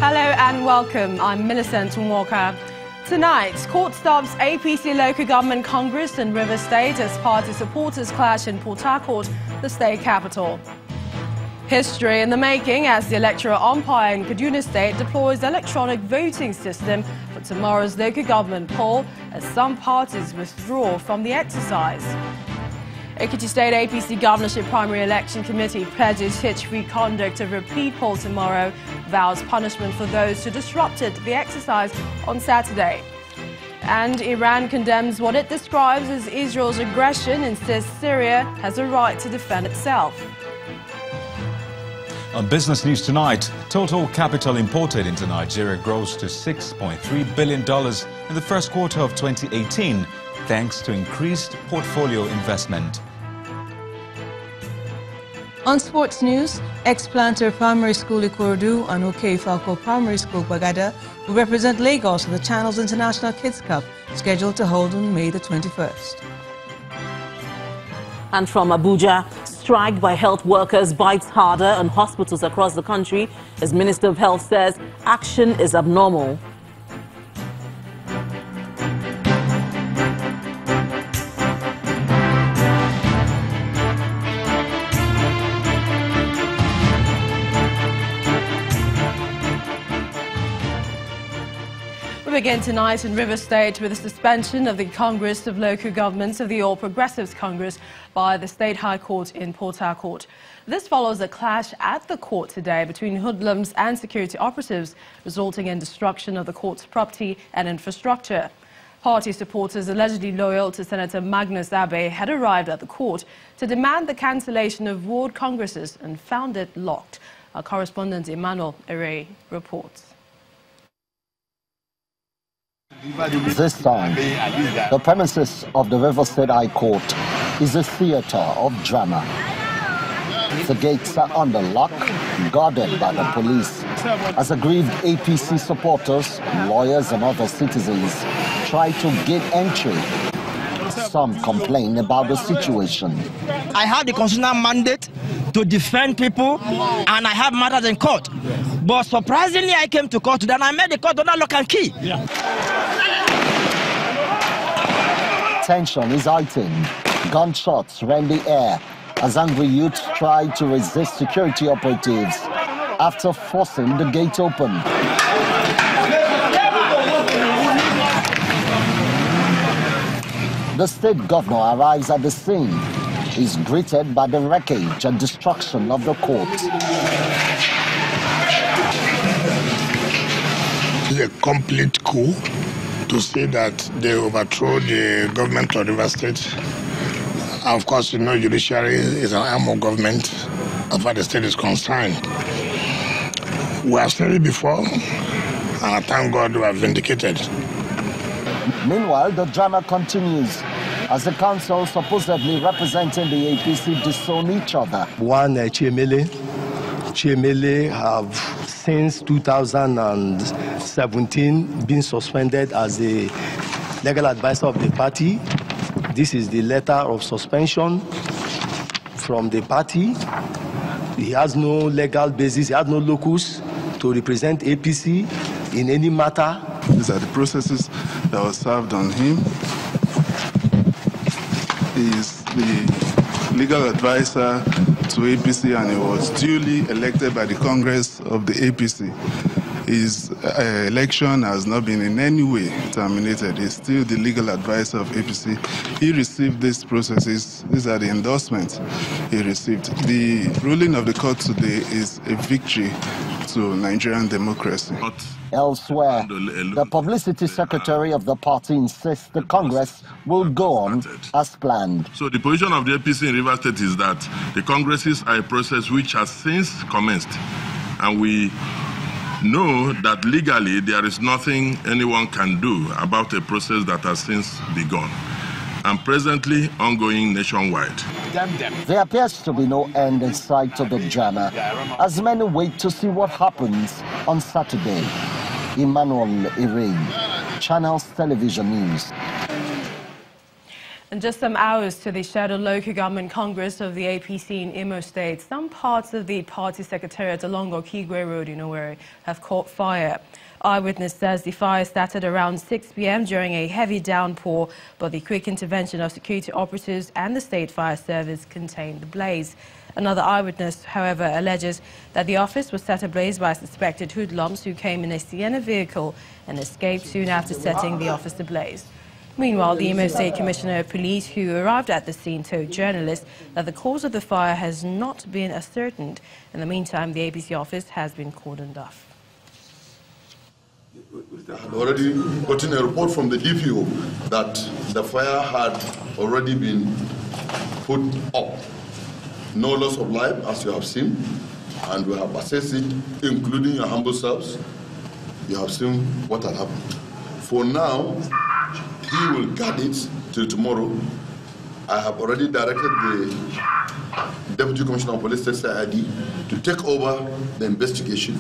Hello and welcome. I'm Millicent Walker. Tonight, court stops APC Local Government Congress in River State as party supporters clash in Port Harcourt, the state capital. History in the making as the electoral umpire in Kaduna State deploys the electronic voting system for tomorrow's local government poll as some parties withdraw from the exercise. Ekiti State APC Governorship Primary Election Committee pledges hitch-free conduct of repeat poll tomorrow, vows punishment for those who disrupted the exercise on Saturday. And Iran condemns what it describes as Israel's aggression and says Syria has a right to defend itself. On business news tonight, total capital imported into Nigeria grows to $6.3 billion in the first quarter of 2018, thanks to increased portfolio investment. On sports news, ex-Planter Primary School Ikorodu and OK Falco Primary School Bagada will represent Lagos at the Channels International Kids Cup, scheduled to hold on May the 21st. And from Abuja, strike by health workers bites harder on hospitals across the country as Minister of Health says action is abnormal. We begin tonight in River State with the suspension of the Congress of Local Governments of the All Progressives Congress by the State High Court in Port Harcourt. This follows a clash at the court today between hoodlums and security operatives, resulting in destruction of the court's property and infrastructure. Party supporters allegedly loyal to Senator Magnus Abe had arrived at the court to demand the cancellation of ward congresses and found it locked. Our correspondent Emmanuel Ere reports. This time, the premises of the River State High Court is a theatre of drama. The gates are under lock, guarded by the police, as aggrieved APC supporters, lawyers and other citizens try to gain entry. Some complain about the situation. I have the constitutional mandate to defend people, and I have matters in court. But surprisingly, I came to court today and I met the court under lock and key. Tension is heightened. Gunshots rend the air as angry youths try to resist security operatives after forcing the gate open. The state governor arrives at the scene. He's greeted by the wreckage and destruction of the court. It is a complete coup to say that they overthrow the government of River State. Of course, you know, judiciary is an arm of government as far as the state is concerned. We have said it before, and I thank God we are vindicated. Meanwhile, the drama continues as the council supposedly representing the APC disown each other. One Chiemele have since 2017 been suspended as the legal advisor of the party. This is the letter of suspension from the party. He has no legal basis, he has no locus to represent APC in any matter. These are the processes that were served on him. He is the legal advisor to APC and he was duly elected by the Congress of the APC. His election has not been in any way terminated. He's still the legal advisor of APC. He received these processes. These are the endorsements he received. The ruling of the court today is a victory to Nigerian democracy. Elsewhere, the publicity secretary of the party insists the Congress will go on as planned. So the position of the APC in River State is that the Congresses are a process which has since commenced. And we know that legally there is nothing anyone can do about a process that has since begun and presently ongoing nationwide. There appears to be no end in sight to the drama as many wait to see what happens on Saturday. Emmanuel Ere, Channels Television News. And just some hours to the scheduled local government congress of the APC in Imo State, some parts of the party secretariat along Okigwe Road in Owerri have caught fire. Eyewitness says the fire started around 6 p.m. during a heavy downpour, but the quick intervention of security operatives and the State Fire Service contained the blaze. Another eyewitness, however, alleges that the office was set ablaze by suspected hoodlums who came in a Sienna vehicle and escaped soon after setting the office ablaze. Meanwhile, the Imo State Commissioner of Police, who arrived at the scene, told journalists that the cause of the fire has not been ascertained. In the meantime, the APC office has been cordoned off. I had already gotten a report from the DPO that the fire had already been put up. No loss of life, as you have seen, and we have assessed it, including your humble selves. You have seen what had happened. For now, he will guard it till tomorrow. I have already directed the Deputy Commissioner of Police, CID, to take over the investigation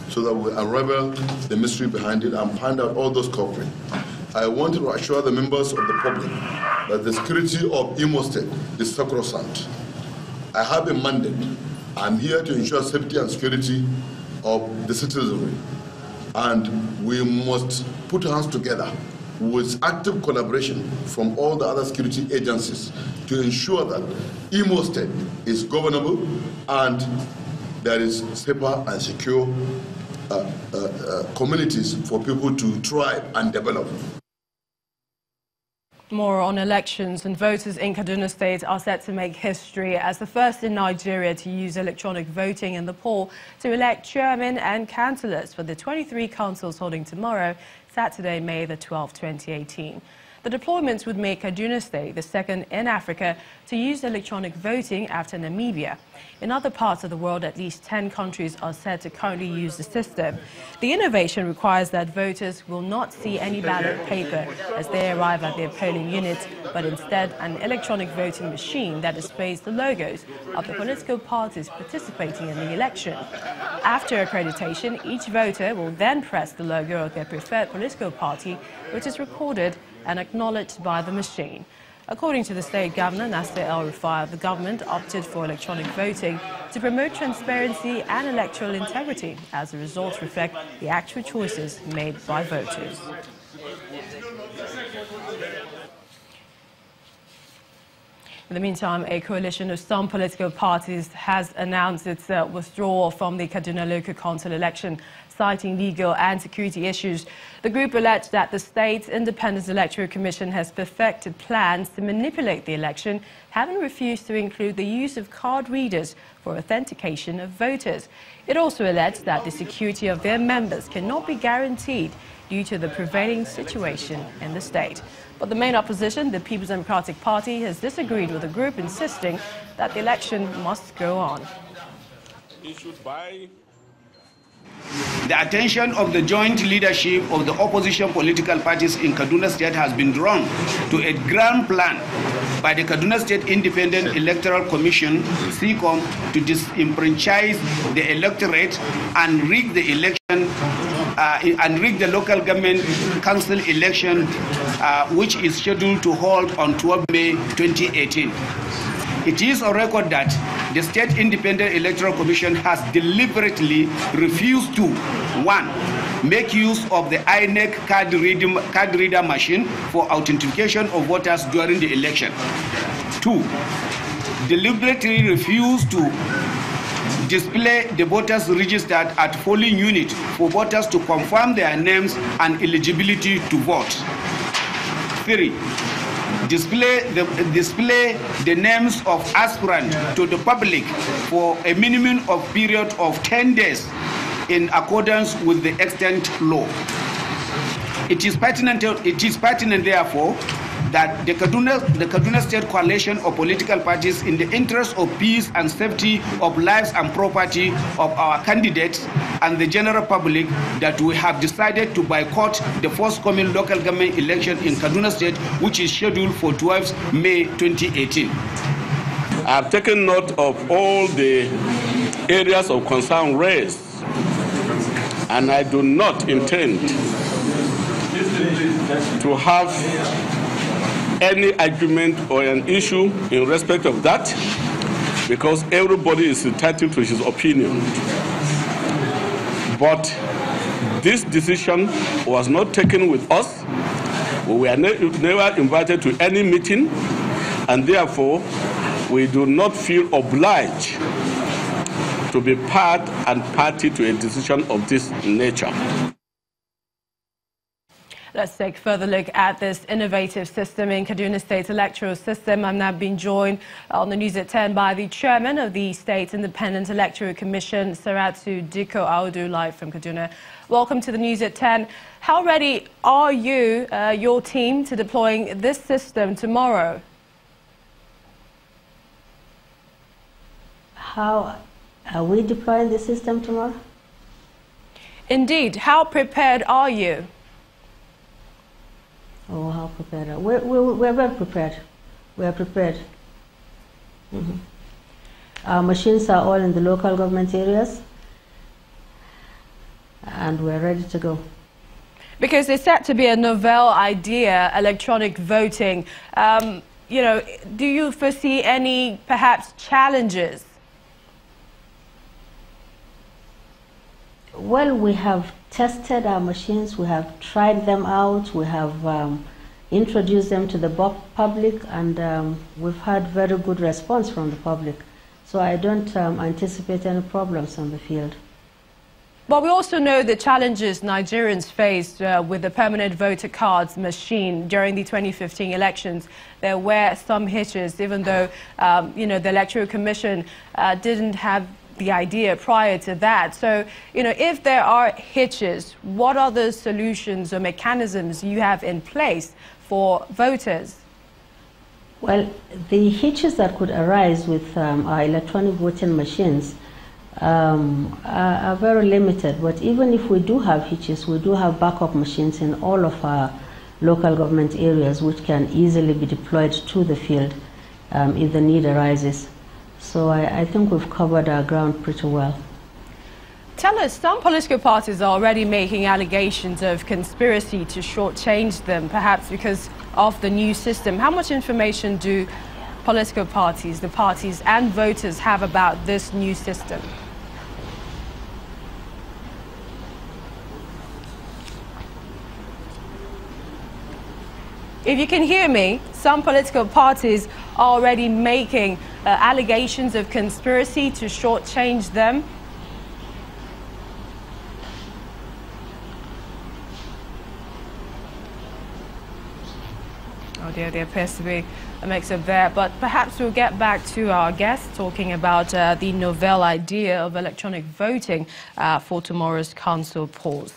so that we unravel the mystery behind it and find out all those culprits. I want to assure the members of the public that the security of Imo State is sacrosanct. I have a mandate. I'm here to ensure safety and security of the citizenry. And we must put hands together with active collaboration from all the other security agencies to ensure that Imo State is governable and there is safer and secure communities for people to thrive and develop. More on elections, and voters in Kaduna State are set to make history as the first in Nigeria to use electronic voting in the poll to elect chairmen and councillors for the 23 councils holding tomorrow, Saturday, May the 12th, 2018. The deployment would make Kaduna State the second in Africa to use electronic voting after Namibia. In other parts of the world, at least 10 countries are said to currently use the system. The innovation requires that voters will not see any ballot paper as they arrive at their polling units, but instead an electronic voting machine that displays the logos of the political parties participating in the election. After accreditation, each voter will then press the logo of their preferred political party, which is recorded and acknowledged by the machine. According to the state governor, Nasir El-Rufai, the government opted for electronic voting to promote transparency and electoral integrity, as the results reflect the actual choices made by voters. In the meantime, a coalition of some political parties has announced its withdrawal from the Kaduna local council election, citing legal and security issues. The group alleged that the state's Independent Electoral Commission has perfected plans to manipulate the election, having refused to include the use of card readers for authentication of voters. It also alleged that the security of their members cannot be guaranteed due to the prevailing situation in the state. But the main opposition, the People's Democratic Party, has disagreed with the group, insisting that the election must go on. The attention of the joint leadership of the opposition political parties in Kaduna State has been drawn to a grand plan by the Kaduna State Independent Electoral Commission, SECOM, to disenfranchise the electorate and rig the election and rig the local government council election, which is scheduled to hold on 12 May 2018. It is on record that the State Independent Electoral Commission has deliberately refused to, 1, make use of the INEC card reader machine for authentication of voters during the election. 2, deliberately refused to display the voters registered at polling unit for voters to confirm their names and eligibility to vote. 3, display the names of aspirants to the public for a minimum of period of 10 days in accordance with the extant law. It is pertinent therefore, that the Kaduna State Coalition of political parties, in the interest of peace and safety of lives and property of our candidates and the general public, that we have decided to boycott the forthcoming local government election in Kaduna State, which is scheduled for 12 May 2018. I have taken note of all the areas of concern raised, and I do not intend to have any argument or an issue in respect of that, because everybody is entitled to his opinion. But this decision was not taken with us. We were never invited to any meeting, and therefore we do not feel obliged to be part and party to a decision of this nature. Let's take a further look at this innovative system in Kaduna State's electoral system. I'm now being joined on the News at 10 by the chairman of the State Independent Electoral Commission, Saratu Diko Audu, live from Kaduna. Welcome to the News at 10. How ready are you, your team, to deploying this system tomorrow? How are we deploying the system tomorrow? Indeed. How prepared are you? Oh, how prepared? We're well prepared. We are prepared. Our machines are all in the local government areas, and we're ready to go. Because it's set to be a novel idea, electronic voting. You know, do you foresee any perhaps challenges? Well, we have tested our machines, we have tried them out, we have introduced them to the public, and we've had very good response from the public. So I don't anticipate any problems on the field. But we also know the challenges Nigerians faced with the permanent voter cards machine during the 2015 elections. There were some hitches, even though you know, the Electoral Commission didn't have the idea prior to that. So, you know, if there are hitches, what are the solutions or mechanisms you have in place for voters? Well, the hitches that could arise with our electronic voting machines are very limited. But even if we do have hitches, we do have backup machines in all of our local government areas which can easily be deployed to the field if the need arises. So I think we've covered our ground pretty well. Tell us, some political parties are already making allegations of conspiracy to shortchange them, perhaps because of the new system. How much information do political parties, the parties and voters have about this new system? If you can hear me, some political parties are already making allegations of conspiracy to shortchange them. Oh dear, there appears to be a mix-up there, but perhaps we'll get back to our guest talking about the novel idea of electronic voting for tomorrow's council polls.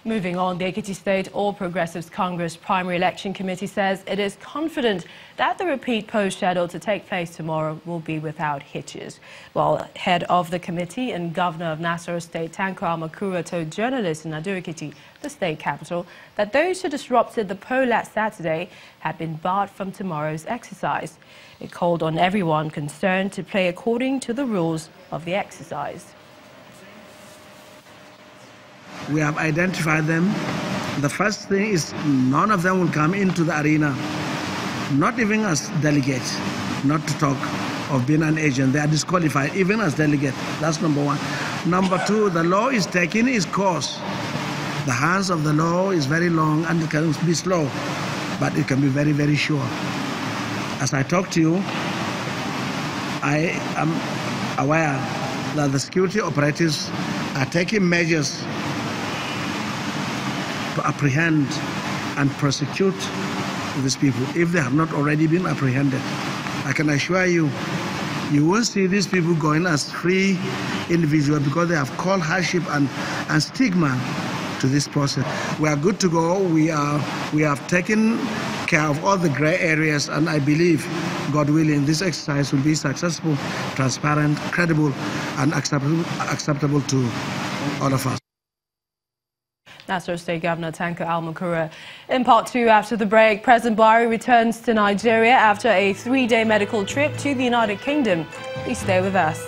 Moving on, the Ekiti State All Progressives Congress Primary Election Committee says it is confident that the repeat poll scheduled to take place tomorrow will be without hitches. While head of the committee and governor of Nasarawa State, Tanko Almakura, told journalists in Ado-Ekiti, the state capital, that those who disrupted the poll last Saturday had been barred from tomorrow's exercise. It called on everyone concerned to play according to the rules of the exercise. We have identified them. The first thing is none of them will come into the arena, not even as delegates, not to talk of being an agent. They are disqualified, even as delegates. That's number one. Number two, the law is taking its course. The hands of the law is very long and it can be slow, but it can be very, very sure. As I talk to you, I am aware that the security operatives are taking measures to apprehend and prosecute these people if they have not already been apprehended. I can assure you, you won't see these people going as free individuals because they have caused hardship and stigma to this process. We are good to go. We have taken care of all the gray areas, and I believe, God willing, this exercise will be successful, transparent, credible, and acceptable to all of us. Nasarawa State Governor Tanko Almakura. In part two, after the break, President Buhari returns to Nigeria after a 3-day medical trip to the United Kingdom. Please stay with us.